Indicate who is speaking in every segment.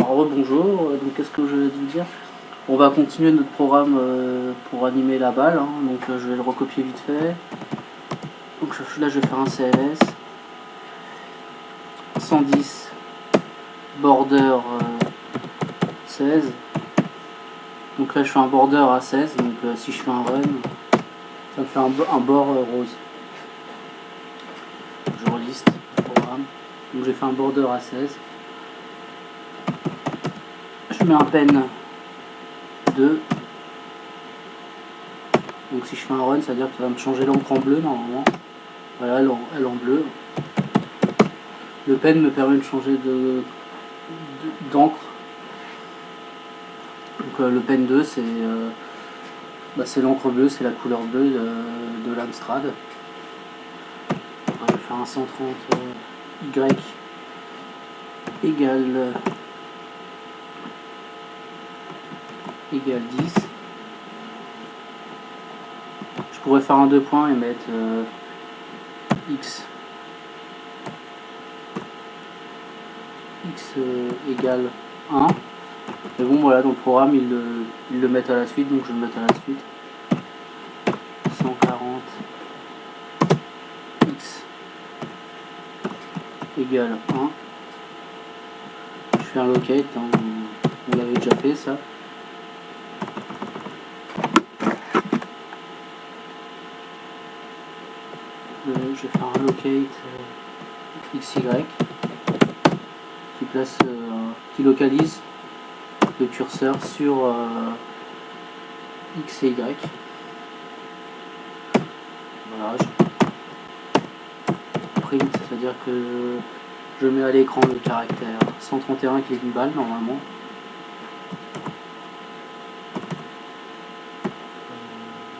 Speaker 1: Rebonjour, donc qu'est-ce que je vais vous dire? On va continuer notre programme pour animer la balle, hein. Donc je vais le recopier vite fait. Donc là je vais faire un CLS 110 border 16. Donc là je fais un border à 16, donc si je fais un run, ça me fait un bord rose. Je reliste le programme. Donc j'ai fait un border à 16. Je mets un pen 2. Donc si je fais un run, ça veut dire que ça va me changer l'encre en bleu normalement. Voilà, elle en bleu. Le pen me permet de changer d'encre. Donc le pen 2 c'est l'encre bleue, c'est la couleur bleue de l'Amstrad. Je vais faire un 130 Y égale 10. Je pourrais faire un 2 points et mettre X égale 1. Mais bon voilà, dans le programme ils le mettent à la suite, donc je vais le mettre à la suite. 140 X égale 1. Je fais un locate, hein, on l'avait déjà fait ça. Je vais faire un locate XY qui localise le curseur sur X et Y. Voilà, print, c'est-à-dire que je mets à l'écran le caractère 131 qui est une balle normalement.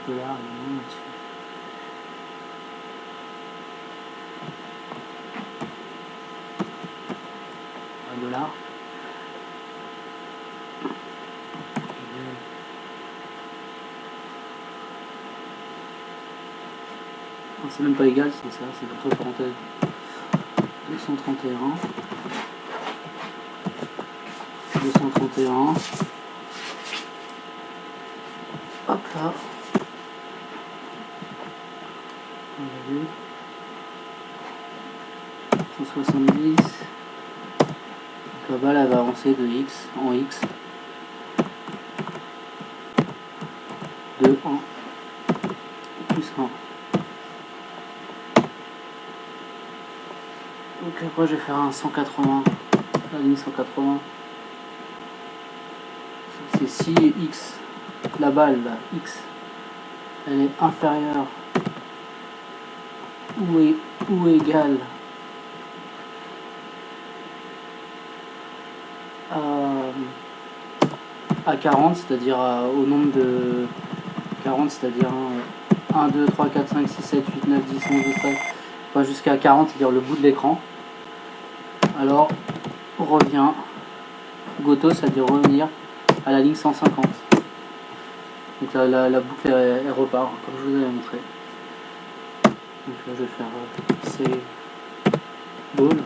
Speaker 1: Dollar, $1. C'est même pas égal, c'est ça, c'est entre parenthèses 231 hop là, on a vu 170. Donc la balle elle va avancer de X en X de 1 plus 1. Donc après je vais faire un 180, la ligne 180. C'est si X, la balle là, X, elle est inférieure ou égale à 40, c'est-à-dire au nombre de 40, c'est-à-dire 1, 2, 3, 4, 5, 6, 7, 8, 9, 10, 11, 12, 13, enfin jusqu'à 40, c'est-à-dire le bout de l'écran. Alors, on revient, Goto, c'est-à-dire revenir à la ligne 150. Donc la boucle elle repart, comme je vous avais montré. Donc là, je vais faire C ball.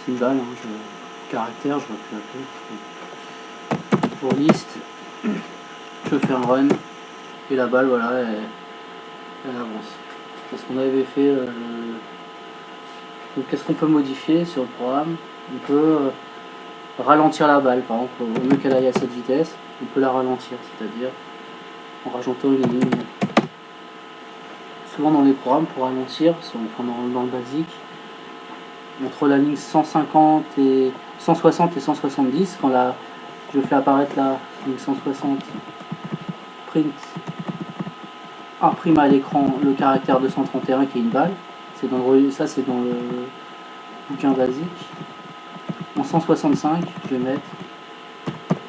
Speaker 1: C'est une balle, hein, caractère, je ne vais plus l'appeler. Pour liste, je fais un run et la balle, voilà, elle avance. C'est ce qu'on avait fait. Donc qu'est-ce qu'on peut modifier sur le programme? On peut ralentir la balle, par exemple, au lieu qu'elle aille à cette vitesse, on peut la ralentir, c'est-à-dire en rajoutant une ligne. Souvent dans les programmes pour ralentir, dans le basique, entre la ligne 150 et 160 et 170, quand je fais apparaître la ligne 160, print imprime à l'écran le caractère 231 qui est une balle. Ça c'est dans le bouquin basique. En 165, je vais mettre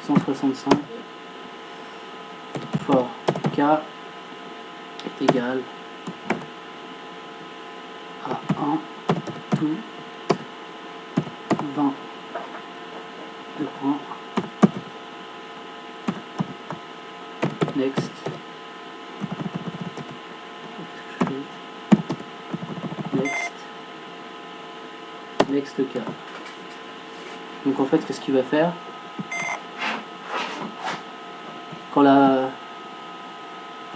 Speaker 1: 165 for k est égal à 1 to 20 de points. Next. next K. Donc en fait, qu'est-ce qu'il va faire? Quand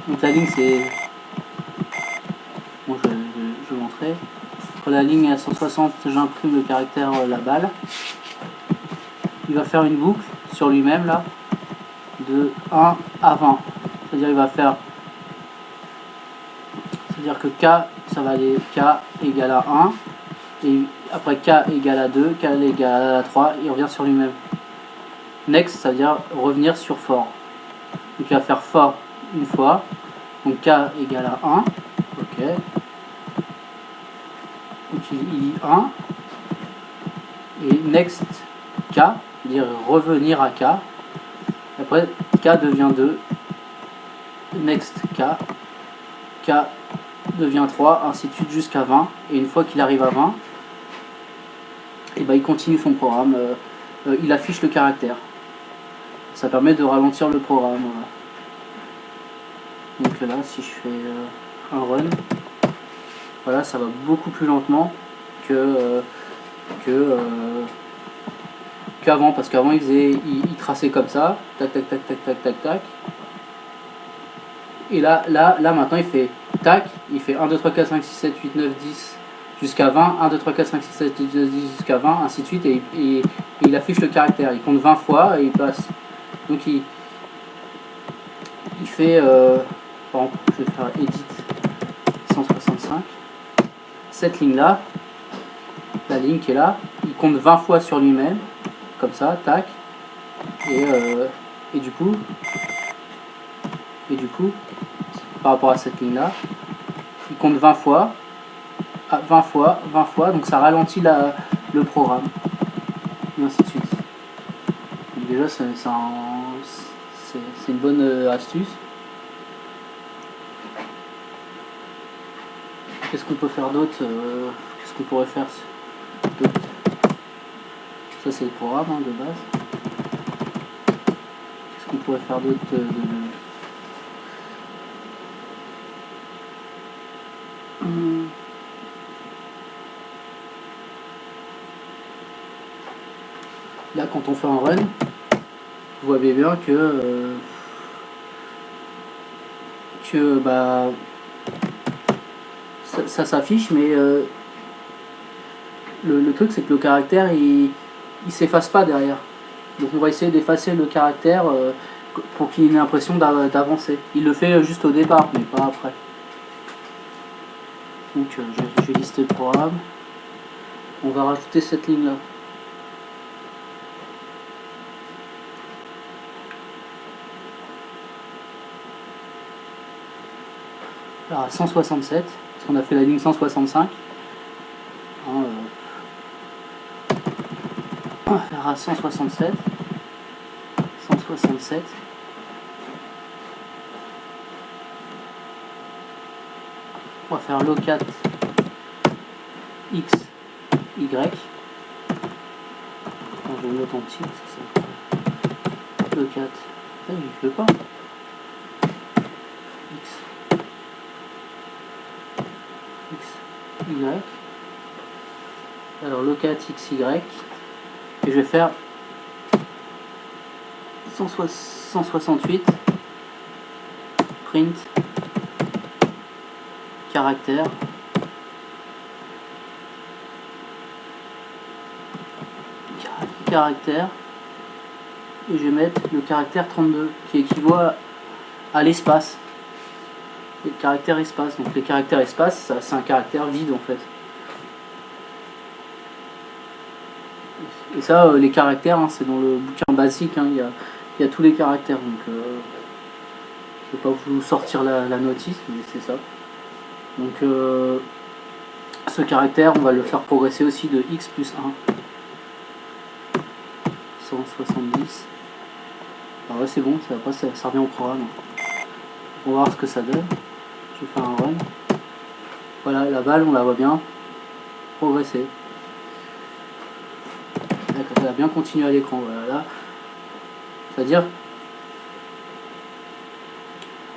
Speaker 1: donc la ligne c'est... Bon, je vais montrer. Quand la ligne est à 160, j'imprime le caractère la balle. Il va faire une boucle sur lui-même là, de 1 à 20. C'est-à-dire il va faire... C'est-à-dire que K, ça va aller K égale à 1. Et après K égale à 2, K égale à 3, il revient sur lui-même. Next, ça veut dire revenir sur for. Donc il va faire for une fois. Donc K égale à 1. Ok. Donc il lit 1. Et next K, c'est-à-dire revenir à K. Après K devient 2. Next K. K devient 3, ainsi de suite jusqu'à 20. Et une fois qu'il arrive à 20, et ben il continue son programme. Il affiche le caractère. Ça permet de ralentir le programme. Donc là, si je fais un run, voilà, ça va beaucoup plus lentement qu'avant, parce qu'avant il traçait comme ça, tac tac tac tac tac tac tac. Et là maintenant il fait tac, il fait 1, 2, 3, 4, 5, 6, 7, 8, 9, 10 jusqu'à 20, 1, 2, 3, 4, 5, 6, 7, 8, 9, 10 jusqu'à 20, ainsi de suite, et il affiche le caractère, il compte 20 fois et il passe. Donc il fait, par exemple, je vais faire edit 165, cette ligne là, la ligne qui est là, il compte 20 fois sur lui-même, comme ça, tac, et du coup, par rapport à cette ligne là, il compte 20 fois, 20 fois, 20 fois, donc ça ralentit le programme, et ainsi de suite. Donc déjà c'est une bonne astuce. Qu'est-ce qu'on peut faire d'autre? Qu'est-ce qu'on pourrait faire d'autre? Ça c'est le programme de base. Qu'est-ce qu'on pourrait faire d'autre Là quand on fait un run, vous voyez bien que bah ça s'affiche, mais le truc c'est que le caractère il s'efface pas derrière. Donc on va essayer d'effacer le caractère pour qu'il ait l'impression d'avancer. Il le fait juste au départ, mais pas après. Donc je vais lister le programme. On va rajouter cette ligne là. Alors à 167, parce qu'on a fait la ligne 165. On va faire à 167. 167. On va faire locat x, y. Attends, je vais le mettre en petit, c'est ça. Locat. Ça, il ne veut pas. Y. Alors locat xy, et je vais faire 168 print caractère et je vais mettre le caractère 32 qui équivaut à l'espace. Les caractères espace, donc les caractères espace, c'est un caractère vide en fait. Et ça, les caractères, hein, c'est dans le bouquin basique, hein, il y a tous les caractères, donc je ne vais pas vous sortir la notice, mais c'est ça. Donc ce caractère, on va le faire progresser aussi de x plus 1. 170. Alors ouais, c'est bon, ça revient au programme. On va voir ce que ça donne. Je vais faire un run. Voilà, la balle, on la voit bien progresser. Elle a bien continué à l'écran. Voilà, là. C'est-à-dire,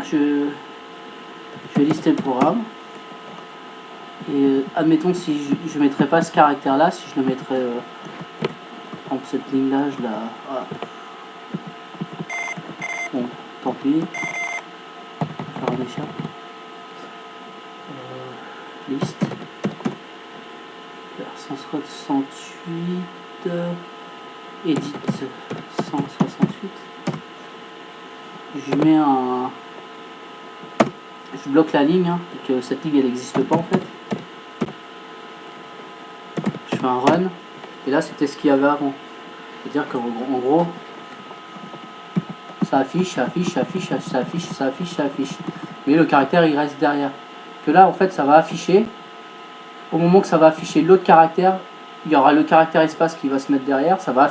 Speaker 1: je vais lister le programme. Et admettons si je mettrais pas ce caractère là, si je le mettrais en cette ligne là, je la... Ah. Bon, tant pis. Faire un échappe. Liste. Faire 168. Edit 168. Je mets un... Je bloque la ligne, hein, et que cette ligne elle n'existe pas en fait. Je fais un run. Et là c'était ce qu'il y avait avant. C'est-à-dire qu'en gros, ça affiche, ça affiche, ça affiche, ça affiche, ça affiche, ça affiche. Mais le caractère il reste derrière. Que là en fait ça va afficher. Au moment que ça va afficher l'autre caractère, il y aura le caractère espace qui va se mettre derrière. Ça va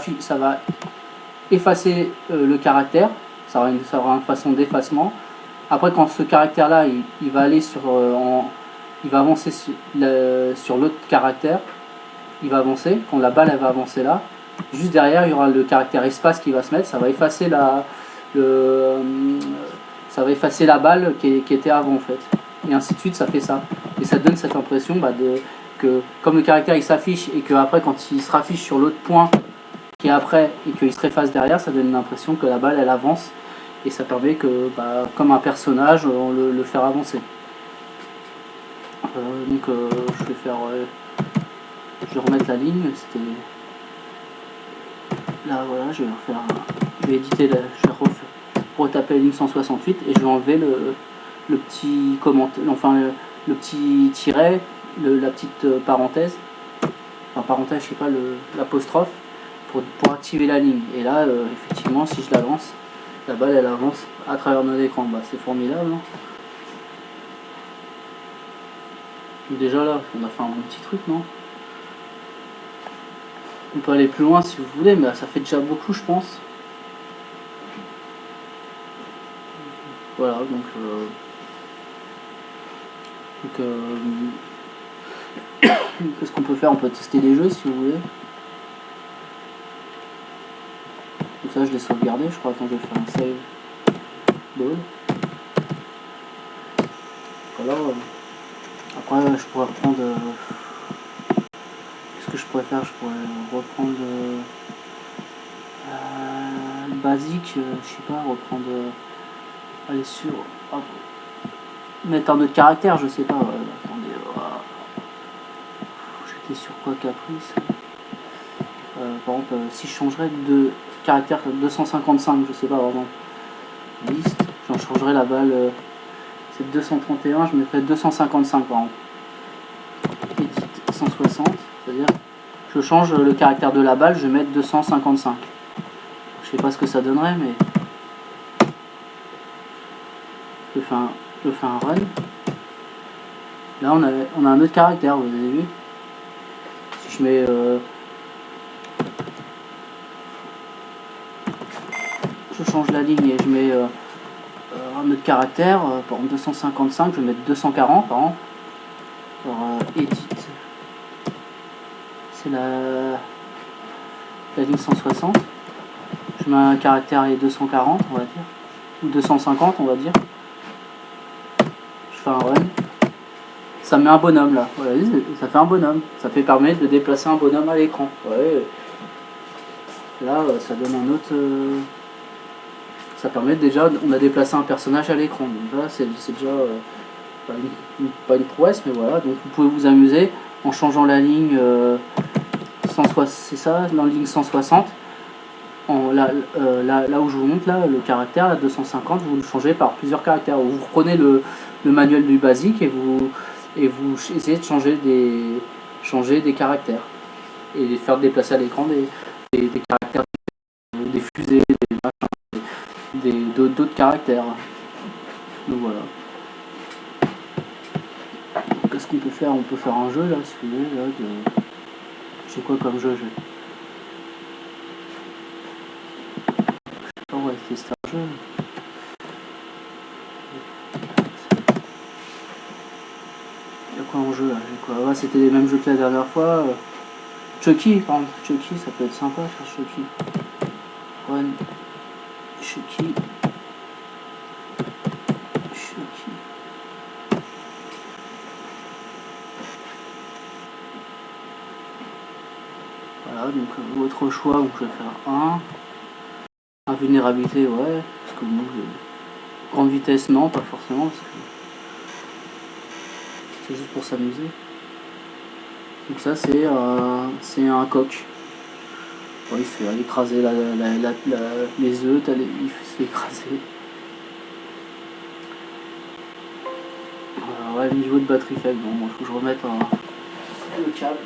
Speaker 1: effacer le caractère. Ça aura une façon d'effacement. Après quand ce caractère là il va aller sur il va avancer sur l'autre caractère, il va avancer, quand la balle elle va avancer là, juste derrière il y aura le caractère espace qui va se mettre, ça va effacer ça va effacer la balle qui était avant en fait. Et ainsi de suite, ça fait ça. Et ça donne cette impression que comme le caractère il s'affiche et que après quand il se raffiche sur l'autre point qui est après et qu'il se réefface derrière, ça donne l'impression que la balle elle avance. Et ça permet que, comme un personnage, on le faire avancer. Je vais faire... je vais remettre la ligne. C'était... Là, voilà, je vais refaire... Je vais éditer, je vais retaper la ligne 168 et je vais enlever le petit commentaire, enfin le petit tiret, la petite parenthèse. Enfin, parenthèse, je sais pas, l'apostrophe, pour activer la ligne. Et là, effectivement, si je la lance, la balle elle avance à travers notre écran. C'est formidable. Hein. Déjà là, on a fait un bon petit truc, non? On peut aller plus loin si vous voulez, mais ça fait déjà beaucoup, je pense. Voilà, qu'est-ce qu'on peut faire? On peut tester des jeux si vous voulez. Donc ça, je l'ai sauvegardé, je crois. Attends, je vais faire un save. Ball. Voilà. Après, je pourrais reprendre... Qu'est-ce que je pourrais faire? Je pourrais reprendre le basique, je sais pas, reprendre... aller sur... mettre un autre caractère, je sais pas. Attendez, j'étais sur quoi, Caprice? Par exemple, si je changerais de caractère 255, je sais pas vraiment. Liste, j'en changerais la balle... c'est 231, je mettrais 255 par exemple. Edit 160, c'est-à-dire je change le caractère de la balle, je vais mettre 255. Je sais pas ce que ça donnerait, mais je fais un run. Là on a un autre caractère, vous avez vu. Si je mets je change la ligne et je mets un autre caractère, par exemple 255, je vais mettre 240 par exemple. Alors, edit, c'est la ligne 160. Je mets un caractère et 240, on va dire, ou 250, on va dire. Je fais un run. Ça met un bonhomme là. Voilà, ça fait un bonhomme. Ça permettre de déplacer un bonhomme à l'écran. Ouais. Là, ça donne un autre. Ça permet déjà, on a déplacé un personnage à l'écran. Donc là, c'est déjà pas une prouesse, mais voilà. Donc vous pouvez vous amuser en changeant la ligne 160, c'est ça, la ligne 160. Là où je vous montre là, le caractère, la 250, vous le changez par plusieurs caractères. Vous reprenez le manuel du basique et vous essayez de changer des caractères et de faire déplacer à l'écran des caractères, des fusées, d'autres caractères. Donc voilà. Qu'est-ce qu'on peut faire? On peut faire un jeu là, si vous voulez. C'est quoi comme jeu? On va tester un jeu. Il y a quoi en jeu là? Ouais, c'était les mêmes jeux que la dernière fois. Chucky, par exemple. Chucky, ça peut être sympa faire Chucky. Run. Chucky. Voilà, donc votre choix, donc je vais faire 1. Invulnérabilité, ouais, parce que bon, grande vitesse, non, pas forcément, parce que c'est juste pour s'amuser. Donc ça, c'est un coq. Bon, il se fait écraser les œufs, il se fait écraser. Ouais, niveau de batterie faible, bon, il faut que je remette le câble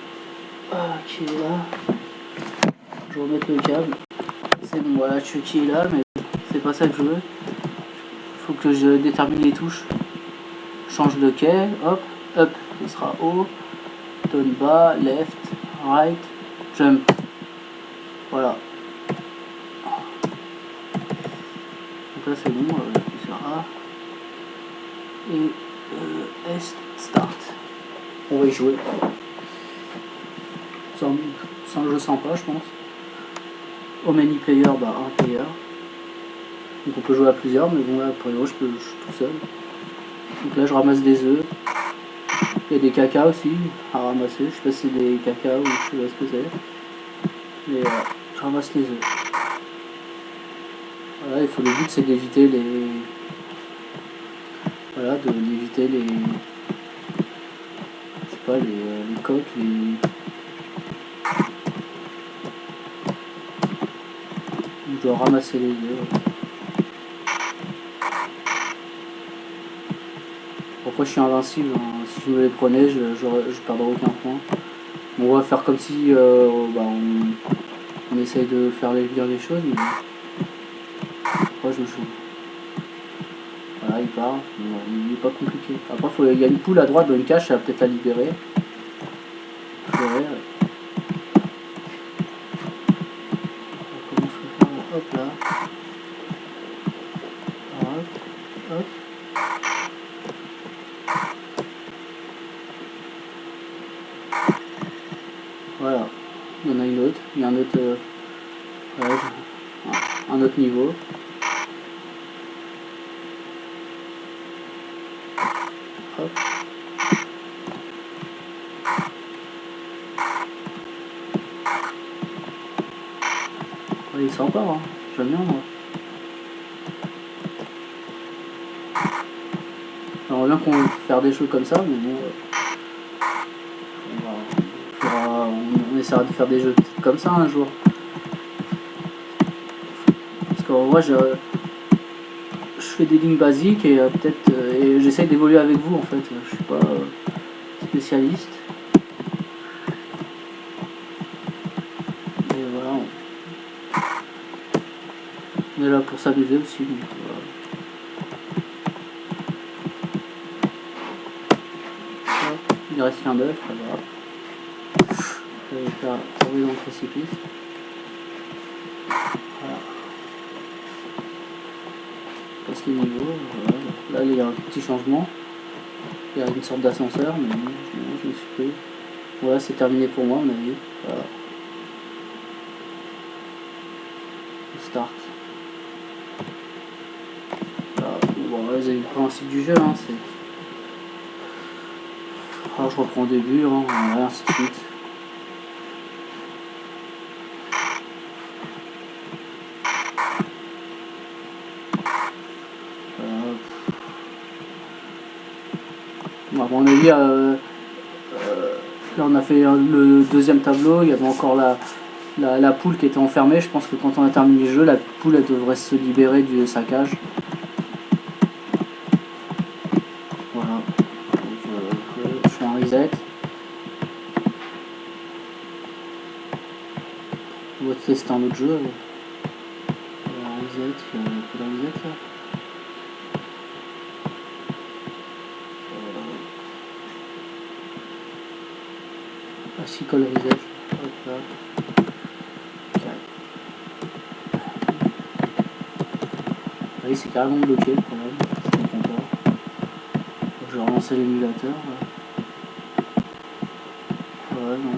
Speaker 1: qui est là. Je remette le câble. C'est bon, voilà, Chucky est là, mais c'est pas ça que je veux. Faut que je détermine les touches. Change de quai, hop, up, ce sera haut, down bas, left, right, jump. Voilà. Donc là c'est bon, j'appuie sur A. Et S, start. On va y jouer. C'est un jeu sympa, je pense. Au many player, bah un player. Donc on peut jouer à plusieurs, mais bon là, pour je suis tout seul. Donc là je ramasse des œufs. Il y a des cacas aussi à ramasser. Je sais pas si c'est des cacas ou je sais pas ce que c'est. Mais je ramasse les œufs. Voilà, le but c'est d'éviter les. Voilà, d'éviter les. Je sais pas, les coques, Je dois ramasser les œufs. Pourquoi je suis invincible, hein. Si je me les prenais, je perdrais aucun point. On va faire comme si on essaye de faire bien les choses, mais pourquoi je me chauffe. Voilà, il part, il n'est pas compliqué. Après, il y a une poule à droite dans une cage, ça va peut-être la libérer. Comment je peux faire? Hop là. Hop, hop. Voilà, il y en a une autre, il y a un autre niveau. Hop. Il est sympa, hein. J'aime bien moi. J'aimerais bien qu'on faire des choses comme ça, mais bon, on essaiera de faire des jeux comme ça un jour. Parce que moi je fais des lignes basiques et peut-être et j'essaye d'évoluer avec vous en fait. Je suis pas spécialiste. Et voilà. On est là pour s'amuser aussi. Donc, voilà. Il reste qu'un œuf, pas grave. Je vais faire tomber dans le précipice. Voilà. Je passe les niveaux. Voilà. Là il y a un petit changement. Il y a une sorte d'ascenseur, mais non, je me suis pris. Voilà, c'est terminé pour moi, à mon avis. Voilà. Start. Voilà. Bon, là, vous avez le principe du jeu, hein, c'est. Alors, je reprends au début, hein, voilà, ainsi de suite. Bon, à mon avis, là on a fait le deuxième tableau, il y avait encore la poule qui était enfermée. Je pense que quand on a terminé le jeu, la poule elle devrait se libérer de sa cage. Voilà. Donc, je fais un reset. On va tester un autre jeu. Un reset, il y a un peu de reset là. Classical reset. Hop là. Oui, c'est carrément bloqué le problème. Je comprends pas. Je vais relancer l'émulateur. Ouais, non.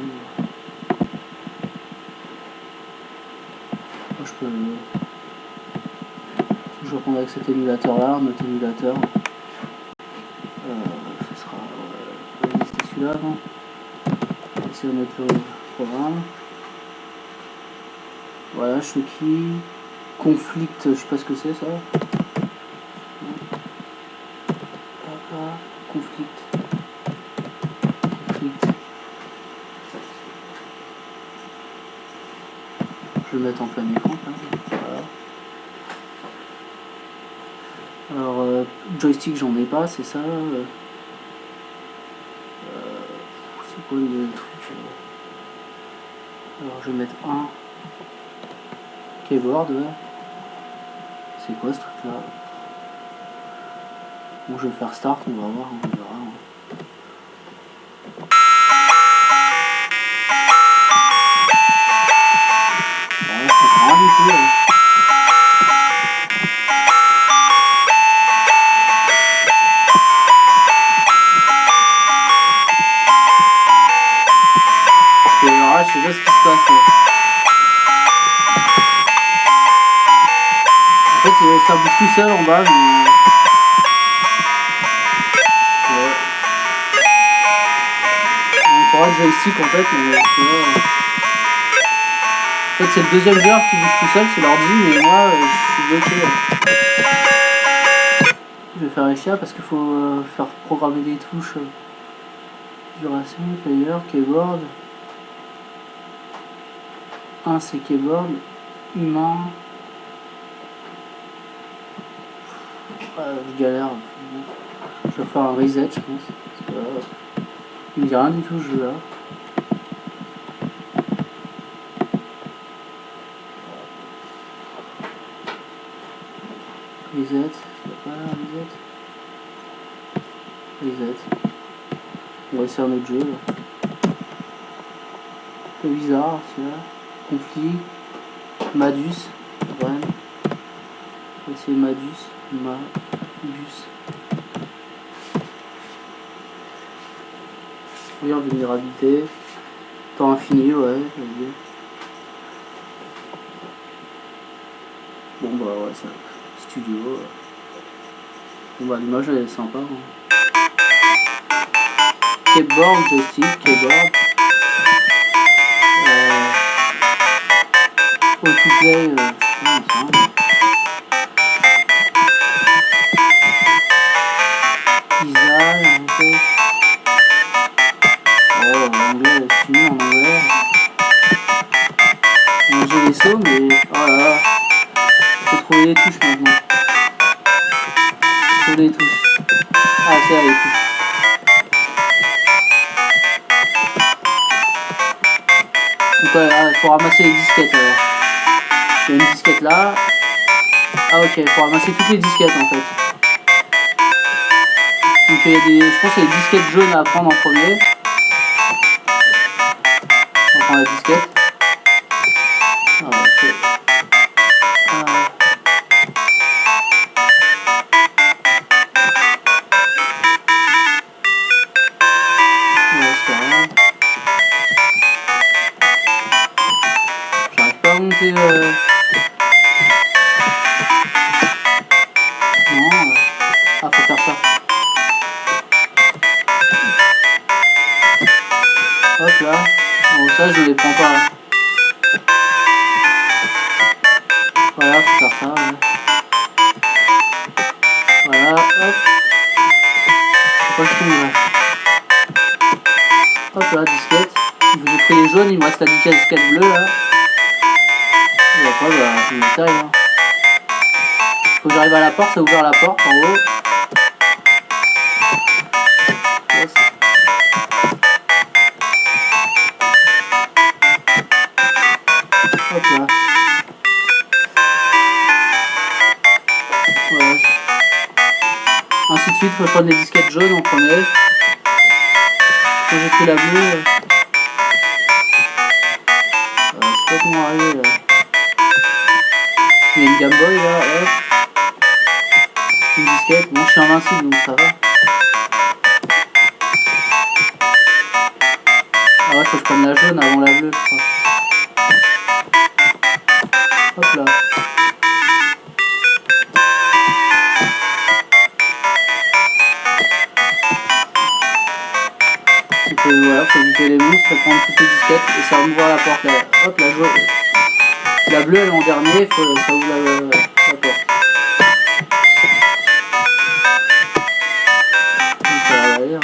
Speaker 1: Je peux. Je vais reprendre avec cet émulateur là, notre émulateur. Ce sera. C'était celui-là, non? On va essayer de mettre le programme. Voilà, Chucky. Conflict, je sais pas ce que c'est ça. Conflict. Je vais le mettre en plein écran quand même. Voilà. Alors, joystick, j'en ai pas, c'est ça. C'est quoi le truc Alors, je vais mettre un keyboard. Ouais. C'est quoi ce truc là? Bon, je vais faire start, on va voir, on verra. Voilà, je comprends rien du tout. Je sais pas ce qui se passe là. En fait, ça bouge tout seul en bas. Mais... ouais. On pourra le joystick en fait. Mais, en fait, c'est le deuxième joueur qui bouge tout seul, c'est l'ordi, mais moi je suis bloqué. Je vais faire Essia parce qu'il faut faire programmer des touches. Duration, player, keyboard. Un c'est keyboard, humain. Je galère. Je vais faire un reset, je pense. Parce que, il me dit rien du tout ce jeu là. Reset, c'est pas là, reset. On va essayer un autre jeu là. C'est bizarre celui-là. Conflit. Madus. Brand. On va essayer Madus. Oui, vulnérabilité. Temps infini, ouais. Bon bah ouais, ça. Studio. Bon bah l'image elle est sympa. Hein. Keyboard, joystick, keyboard. Autoplay, anglais, c'est nul en anglais. J'ai les sauts, mais oh là là, faut trouver les touches maintenant. Trouver les touches. Ah, c'est là les touches. Donc, il faut ramasser les disquettes alors. Il y a une disquette là. Ah, ok, il faut ramasser toutes les disquettes en fait. Donc, il y a des, je pense qu'il y a des disquettes jaunes à prendre en premier. On prend la disquette. Ah, ok. Ouais, c'est rien. J'arrive pas à monter. Non. Ah, faut faire ça. Hop là. Bon, ça, je les prends pas. Voilà, faut faire ça. Ouais. Voilà, hop. Faut pas que je tombe là. Hop là, disquette. J'ai pris les jaunes, il me reste la disquette bleue là. Et après, bah, je me taille. Hein. Faut que j'arrive à la porte, ça a ouvert la porte en haut. Yes. Hop là. Voilà. Ainsi de suite, faut prendre les disquettes jaunes en premier. Quand j'ai pris la bleue, je sais pas comment arriver là. Il y a une Game Boy là, hop. Une disquette, bon je suis invincible donc ça va. Ah ouais, faut que je prenne la jaune avant la bleue je crois. Hop là. Donc voilà, faut éviter les monstres, faut prendre toutes les disquettes et ça va m'ouvrir la porte là. Hop la jaune. La bleue elle est en dernier, ça ouvre la porte. Donc, ça va aller, hein.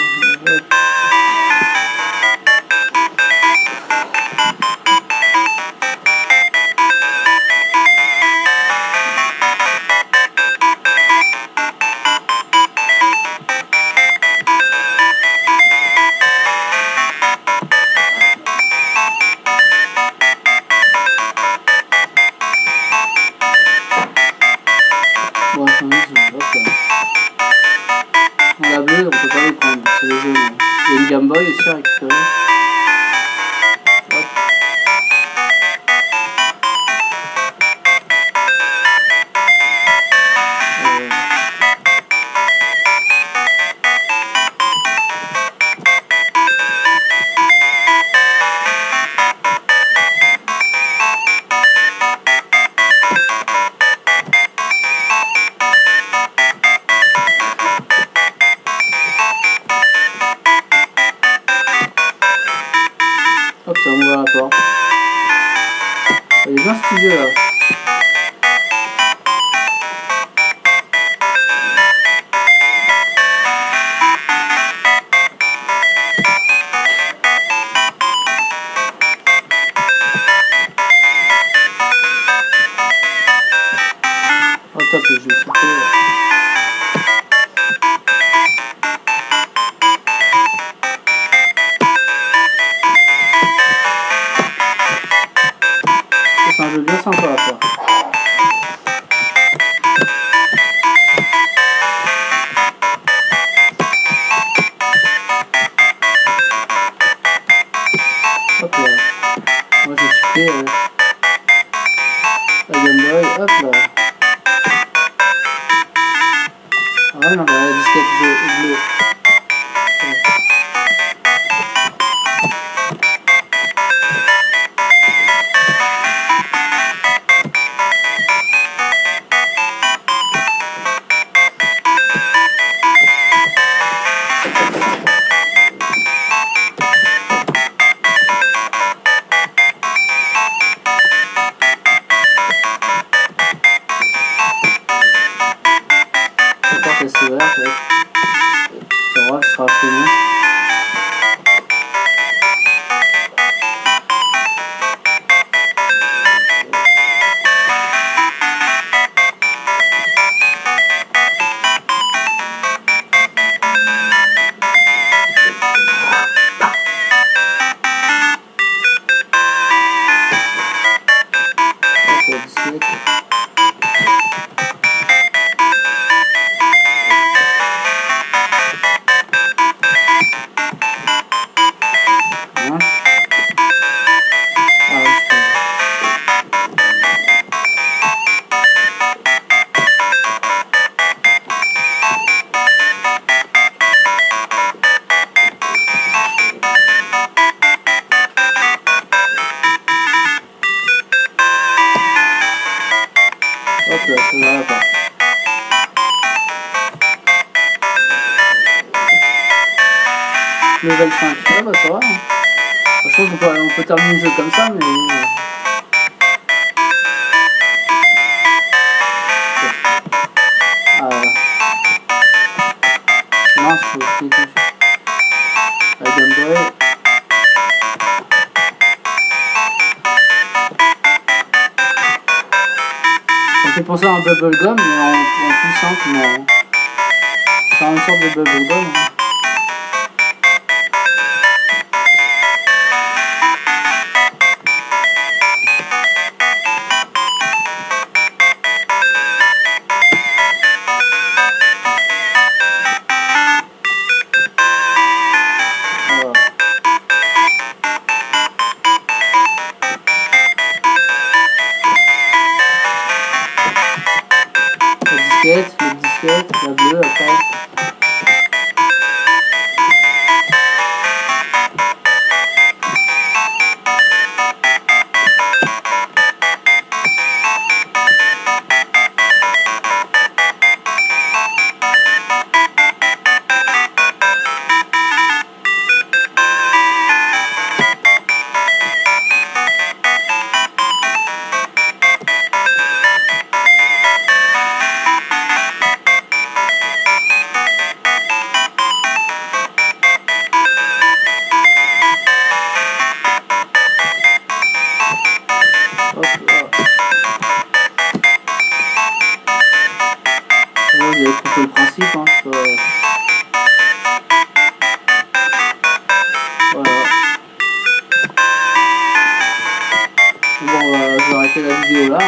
Speaker 1: Bon, la bleue, on peut pas les prendre, c'est les jaunes. Il y a une Game Boy aussi à récupérer. Hop, ça ouvre la porte. Il est bien ce jeu là. Oh top, le jeu super. C'est un jeu bien sympa à faire. Hop là. Moi j'ai chipé la Game Boy. Hop là. Ah non, la disquette bleue. C'est vert, ouais. Ça va, je serai fini. Hop là, ça va pas. Level 5, ah bah ça va. Je pense qu'on peut terminer le jeu comme ça, mais... Ah voilà. Non, je peux finir tout. La Game Boy. Ça me fait penser à un bubblegum, mais en plus simple, mais... C'est une sorte de bubblegum. Hein. Le disquette, la bleue après.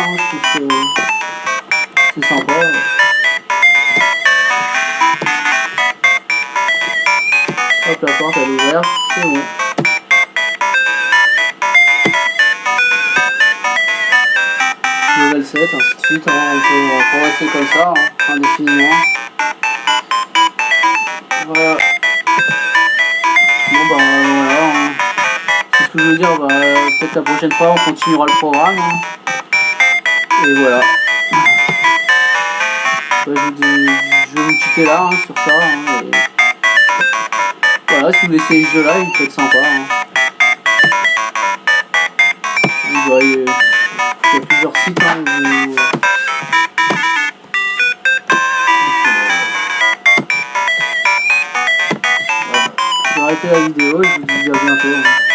Speaker 1: hein, je pense que c'est sympa. Hop, la porte elle est ouverte, c'est bon. Level 7, ainsi de suite, hein, on peut progresser comme ça, hein, indéfiniment. Voilà. Bon bah voilà, hein. C'est ce que je veux dire, bah, peut-être la prochaine fois on continuera le programme. Hein. Et voilà. Bah, je vais vous quitter là hein, sur ça. Hein, et voilà, si vous laissez ce jeu là, il peut être sympa. Hein. Il y a plusieurs sites hein, où je vais arrêter la vidéo et je vous dis à bientôt. Hein.